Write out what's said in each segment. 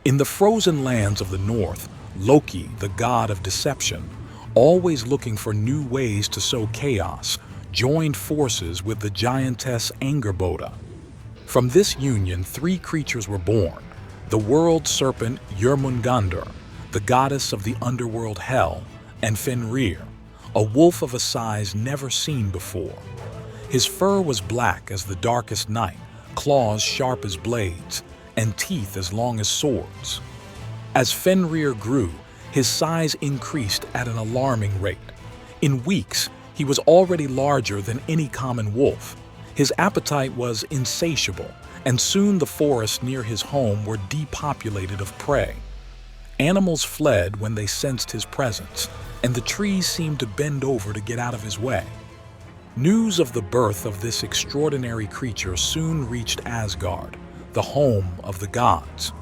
In the frozen lands of the north, Loki, the god of deception, always looking for new ways to sow chaos, joined forces with the giantess Angerboda. From this union, three creatures were born: the world serpent Jörmungandr, the goddess of the underworld Hel, and Fenrir, a wolf of a size never seen before. His fur was black as the darkest night, claws sharp as blades, and teeth as long as swords. As Fenrir grew, his size increased at an alarming rate. In weeks, he was already larger than any common wolf. His appetite was insatiable, and soon the forests near his home were depopulated of prey. Animals fled when they sensed his presence, and the trees seemed to bend over to get out of his way. News of the birth of this extraordinary creature soon reached Asgard, the home of the gods.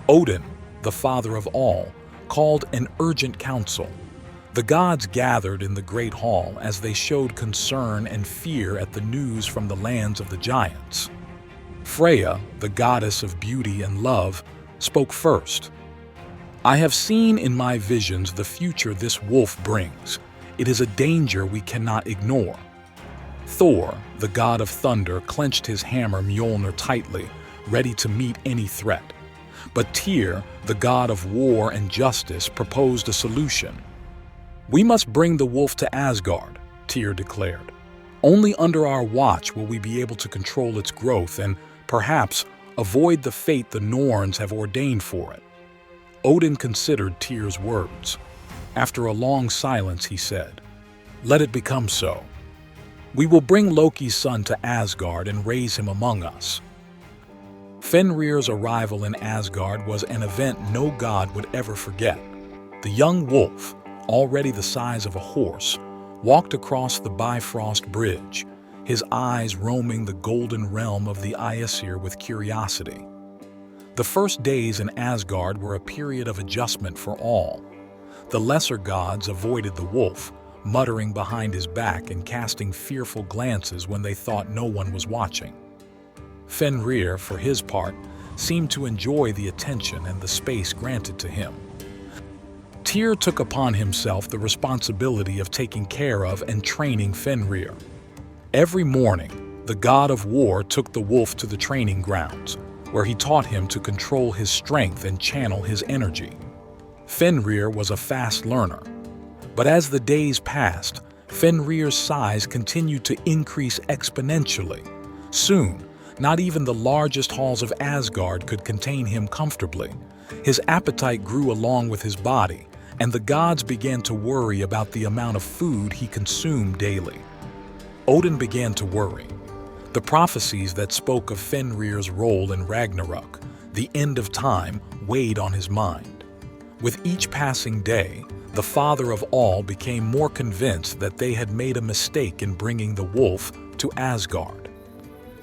Odin, the father of all, called an urgent council. The gods gathered in the great hall as they showed concern and fear at the news from the lands of the giants. Freya, the goddess of beauty and love, spoke first. "I have seen in my visions the future this wolf brings. It is a danger we cannot ignore." Thor, the god of thunder, clenched his hammer Mjolnir tightly, ready to meet any threat. But Tyr, the god of war and justice, proposed a solution. "We must bring the wolf to Asgard," Tyr declared. "Only under our watch will we be able to control its growth and, perhaps, avoid the fate the Norns have ordained for it." Odin considered Tyr's words. After a long silence, he said, "Let it become so. We will bring Loki's son to Asgard and raise him among us." Fenrir's arrival in Asgard was an event no god would ever forget. The young wolf, already the size of a horse, walked across the Bifrost Bridge, his eyes roaming the golden realm of the Aesir with curiosity. The first days in Asgard were a period of adjustment for all. The lesser gods avoided the wolf, muttering behind his back and casting fearful glances when they thought no one was watching. Fenrir, for his part, seemed to enjoy the attention and the space granted to him. Tyr took upon himself the responsibility of taking care of and training Fenrir. Every morning, the god of war took the wolf to the training grounds, where he taught him to control his strength and channel his energy. Fenrir was a fast learner, but as the days passed, Fenrir's size continued to increase exponentially. Soon, not even the largest halls of Asgard could contain him comfortably. His appetite grew along with his body, and the gods began to worry about the amount of food he consumed daily. Odin began to worry. The prophecies that spoke of Fenrir's role in Ragnarok, the end of time, weighed on his mind. With each passing day, the father of all became more convinced that they had made a mistake in bringing the wolf to Asgard.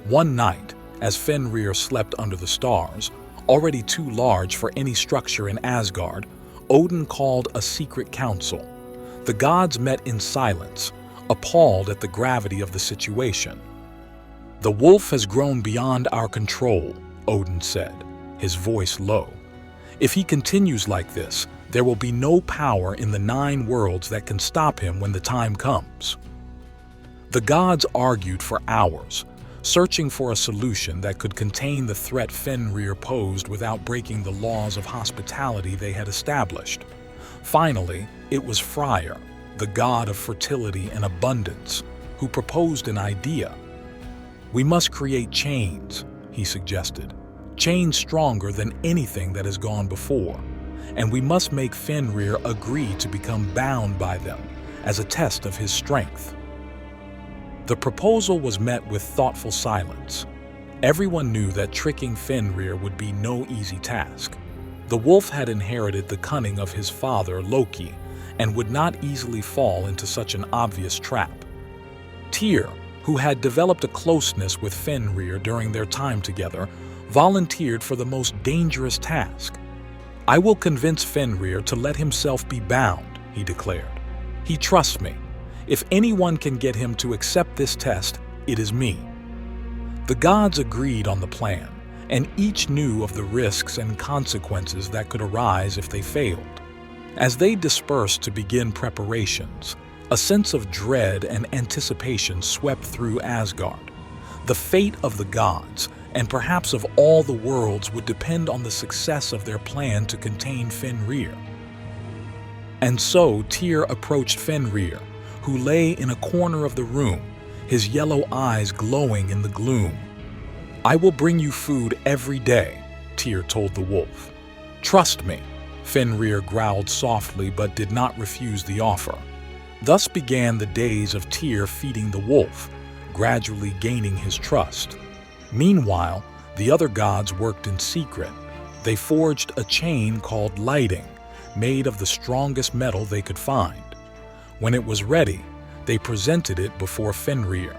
One night, as Fenrir slept under the stars, already too large for any structure in Asgard, Odin called a secret council. The gods met in silence, appalled at the gravity of the situation. "The wolf has grown beyond our control," Odin said, his voice low. "If he continues like this, there will be no power in the 9 worlds that can stop him when the time comes." The gods argued for hours, searching for a solution that could contain the threat Fenrir posed without breaking the laws of hospitality they had established. Finally, it was Freyr, the god of fertility and abundance, who proposed an idea. "We must create chains," he suggested, "chains stronger than anything that has gone before, and we must make Fenrir agree to become bound by them as a test of his strength." The proposal was met with thoughtful silence. Everyone knew that tricking Fenrir would be no easy task. The wolf had inherited the cunning of his father, Loki, and would not easily fall into such an obvious trap. Tyr, who had developed a closeness with Fenrir during their time together, volunteered for the most dangerous task. "I will convince Fenrir to let himself be bound," he declared. "He trusts me. If anyone can get him to accept this test, it is me." The gods agreed on the plan, and each knew of the risks and consequences that could arise if they failed. As they dispersed to begin preparations, a sense of dread and anticipation swept through Asgard. The fate of the gods, and perhaps of all the worlds, would depend on the success of their plan to contain Fenrir. And so Tyr approached Fenrir, who lay in a corner of the room, his yellow eyes glowing in the gloom. "I will bring you food every day," Tyr told the wolf. "Trust me," Fenrir growled softly but did not refuse the offer. Thus began the days of Tyr feeding the wolf, gradually gaining his trust. Meanwhile, the other gods worked in secret. They forged a chain called lighting, made of the strongest metal they could find. When it was ready, they presented it before Fenrir.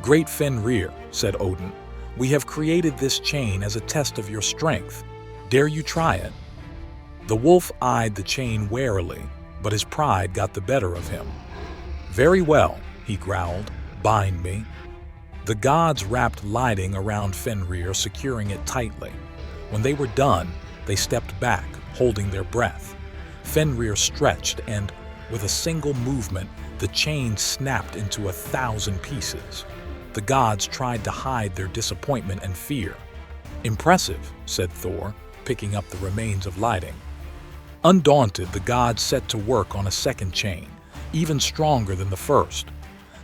"Great Fenrir," said Odin, "we have created this chain as a test of your strength. Dare you try it?" The wolf eyed the chain warily, but his pride got the better of him. "Very well," he growled, "bind me." The gods wrapped lighting around Fenrir, securing it tightly. When they were done, they stepped back, holding their breath. Fenrir stretched and, with a single movement, the chain snapped into 1,000 pieces. The gods tried to hide their disappointment and fear. "Impressive," said Thor, picking up the remains of lighting. Undaunted, the gods set to work on a second chain, even stronger than the first.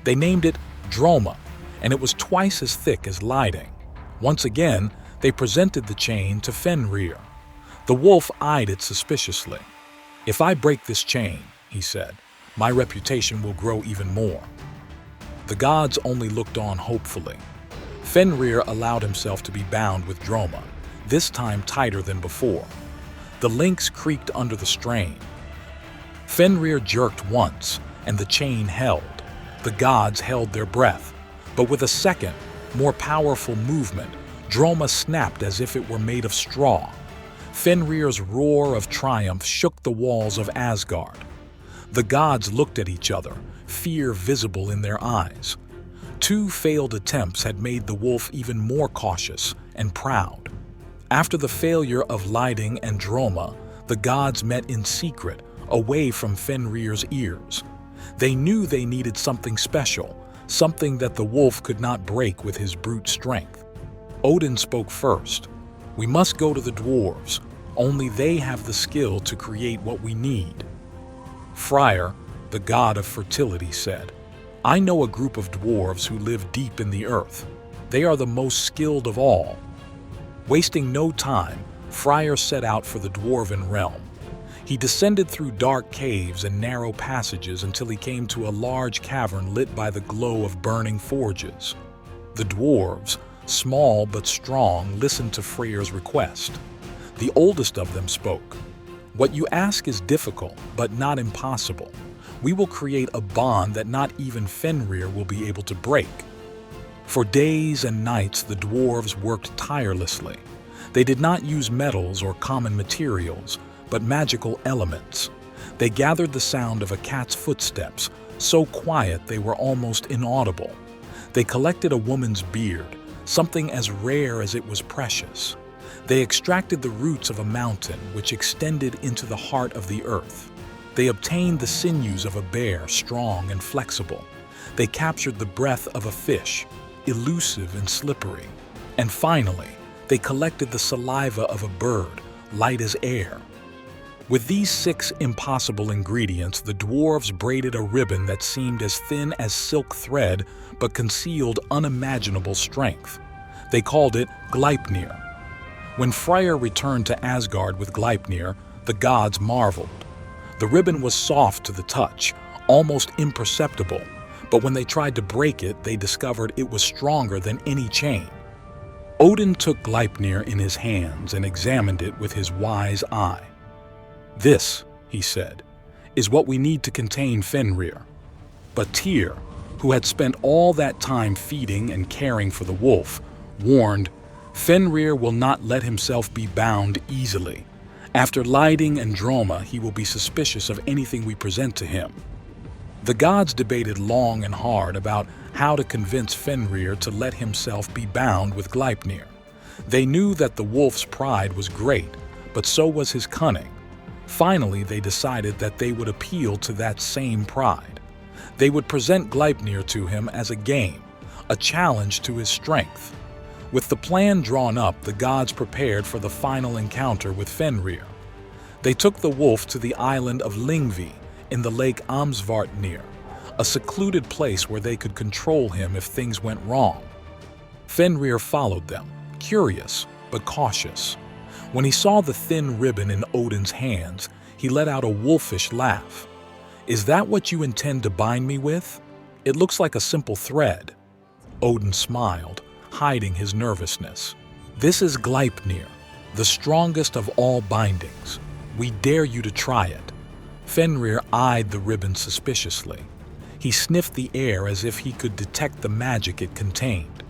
They named it Droma, and it was twice as thick as lighting. Once again, they presented the chain to Fenrir. The wolf eyed it suspiciously. "If I break this chain," he said, "my reputation will grow even more." The gods only looked on hopefully. Fenrir allowed himself to be bound with Droma, this time tighter than before. The links creaked under the strain. Fenrir jerked once, and the chain held. The gods held their breath, but with a second, more powerful movement, Droma snapped as if it were made of straw. Fenrir's roar of triumph shook the walls of Asgard. The gods looked at each other, fear visible in their eyes. 2 failed attempts had made the wolf even more cautious and proud. After the failure of lighting and Droma, the gods met in secret, away from Fenrir's ears. They knew they needed something special, something that the wolf could not break with his brute strength. Odin spoke first. "We must go to the dwarves. Only they have the skill to create what we need." Freyr, the god of fertility, said, "I know a group of dwarves who live deep in the earth. They are the most skilled of all." Wasting no time, Freyr set out for the dwarven realm. He descended through dark caves and narrow passages until he came to a large cavern lit by the glow of burning forges. The dwarves, small but strong, listened to Freyr's request. The oldest of them spoke. "What you ask is difficult, but not impossible. We will create a bond that not even Fenrir will be able to break." For days and nights the dwarves worked tirelessly. They did not use metals or common materials, but magical elements. They gathered the sound of a cat's footsteps, so quiet they were almost inaudible. They collected a woman's beard, something as rare as it was precious. They extracted the roots of a mountain which extended into the heart of the earth. They obtained the sinews of a bear, strong and flexible. They captured the breath of a fish, elusive and slippery. And finally, they collected the saliva of a bird, light as air. With these 6 impossible ingredients, the dwarves braided a ribbon that seemed as thin as silk thread but concealed unimaginable strength. They called it Gleipnir. When Freyr returned to Asgard with Gleipnir, the gods marveled. The ribbon was soft to the touch, almost imperceptible, but when they tried to break it, they discovered it was stronger than any chain. Odin took Gleipnir in his hands and examined it with his wise eye. "This," he said, "is what we need to contain Fenrir." But Tyr, who had spent all that time feeding and caring for the wolf, warned, "Fenrir will not let himself be bound easily. After lighting and Droma, he will be suspicious of anything we present to him." The gods debated long and hard about how to convince Fenrir to let himself be bound with Gleipnir. They knew that the wolf's pride was great, but so was his cunning. Finally, they decided that they would appeal to that same pride. They would present Gleipnir to him as a game, a challenge to his strength. With the plan drawn up, the gods prepared for the final encounter with Fenrir. They took the wolf to the island of Lyngvi in the lake Amsvartnir, a secluded place where they could control him if things went wrong. Fenrir followed them, curious but cautious. When he saw the thin ribbon in Odin's hands, he let out a wolfish laugh. "Is that what you intend to bind me with? It looks like a simple thread." Odin smiled, hiding his nervousness. "This is Gleipnir, the strongest of all bindings. We dare you to try it." Fenrir eyed the ribbon suspiciously. He sniffed the air as if he could detect the magic it contained.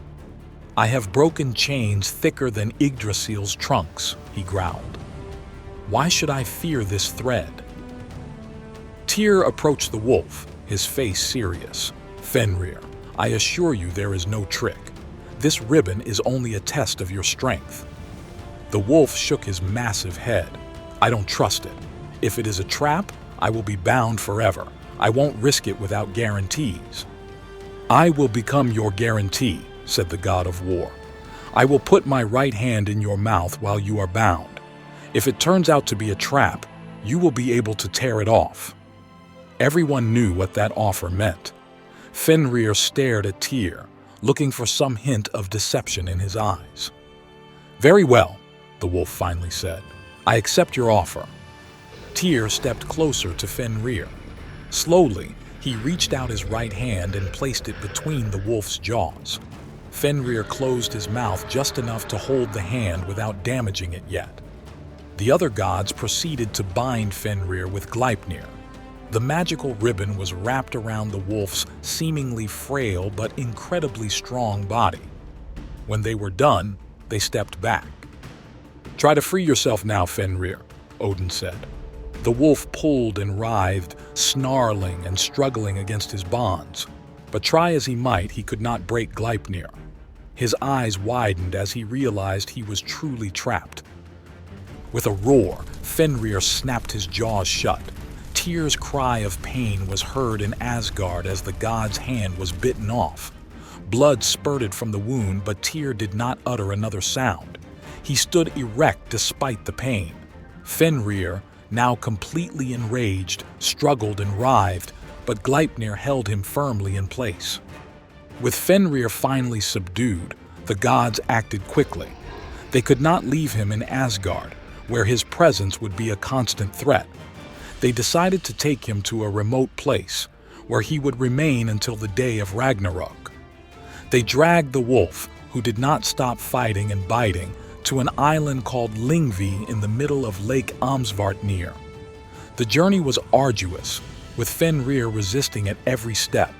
"I have broken chains thicker than Yggdrasil's trunks," he growled. "Why should I fear this thread?" Tyr approached the wolf, his face serious. "Fenrir, I assure you there is no trick. This ribbon is only a test of your strength." The wolf shook his massive head. "I don't trust it. If it is a trap, I will be bound forever. I won't risk it without guarantees." "I will become your guarantee," said the god of war. "I will put my right hand in your mouth while you are bound. If it turns out to be a trap, you will be able to tear it off." Everyone knew what that offer meant. Fenrir stared at Tyr, looking for some hint of deception in his eyes. "Very well," the wolf finally said. "I accept your offer." Tyr stepped closer to Fenrir. Slowly, he reached out his right hand and placed it between the wolf's jaws. Fenrir closed his mouth just enough to hold the hand without damaging it yet. The other gods proceeded to bind Fenrir with Gleipnir. The magical ribbon was wrapped around the wolf's seemingly frail but incredibly strong body. When they were done, they stepped back. "Try to free yourself now, Fenrir," Odin said. The wolf pulled and writhed, snarling and struggling against his bonds. But try as he might, he could not break Gleipnir. His eyes widened as he realized he was truly trapped. With a roar, Fenrir snapped his jaws shut. Tyr's cry of pain was heard in Asgard as the god's hand was bitten off. Blood spurted from the wound, but Tyr did not utter another sound. He stood erect despite the pain. Fenrir, now completely enraged, struggled and writhed, but Gleipnir held him firmly in place. With Fenrir finally subdued, the gods acted quickly. They could not leave him in Asgard, where his presence would be a constant threat. They decided to take him to a remote place, where he would remain until the day of Ragnarok. They dragged the wolf, who did not stop fighting and biting, to an island called Lyngvi in the middle of Lake Amsvartnir. The journey was arduous, with Fenrir resisting at every step.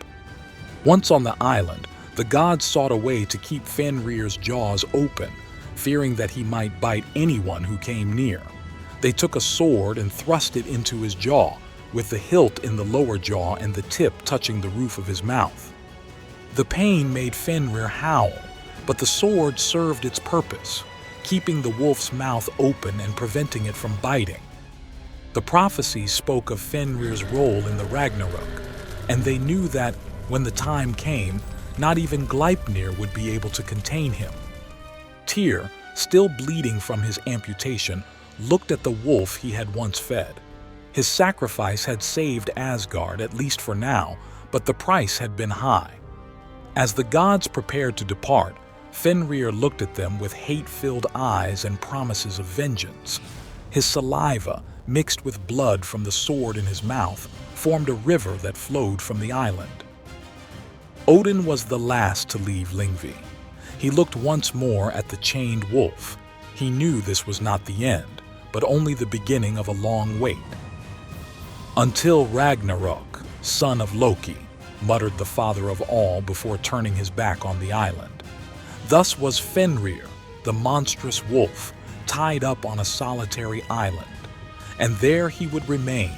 Once on the island, the gods sought a way to keep Fenrir's jaws open, fearing that he might bite anyone who came near. They took a sword and thrust it into his jaw, with the hilt in the lower jaw and the tip touching the roof of his mouth. The pain made Fenrir howl, but the sword served its purpose, keeping the wolf's mouth open and preventing it from biting. The prophecies spoke of Fenrir's role in the Ragnarok, and they knew that, when the time came, not even Gleipnir would be able to contain him. Tyr, still bleeding from his amputation, looked at the wolf he had once fed. His sacrifice had saved Asgard, at least for now, but the price had been high. As the gods prepared to depart, Fenrir looked at them with hate-filled eyes and promises of vengeance. His saliva, mixed with blood from the sword in his mouth, formed a river that flowed from the island. Odin was the last to leave Lyngvi. He looked once more at the chained wolf. He knew this was not the end, but only the beginning of a long wait. "Until Ragnarok, son of Loki," muttered the father of all before turning his back on the island. Thus was Fenrir, the monstrous wolf, tied up on a solitary island. And there he would remain,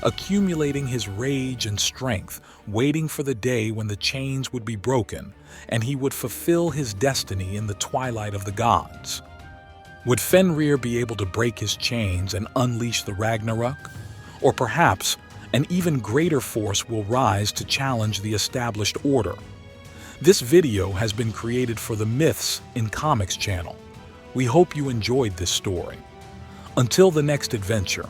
accumulating his rage and strength, waiting for the day when the chains would be broken and he would fulfill his destiny in the twilight of the gods. Would Fenrir be able to break his chains and unleash the Ragnarok? Or perhaps an even greater force will rise to challenge the established order? This video has been created for the Myths in Comics channel. We hope you enjoyed this story. Until the next adventure,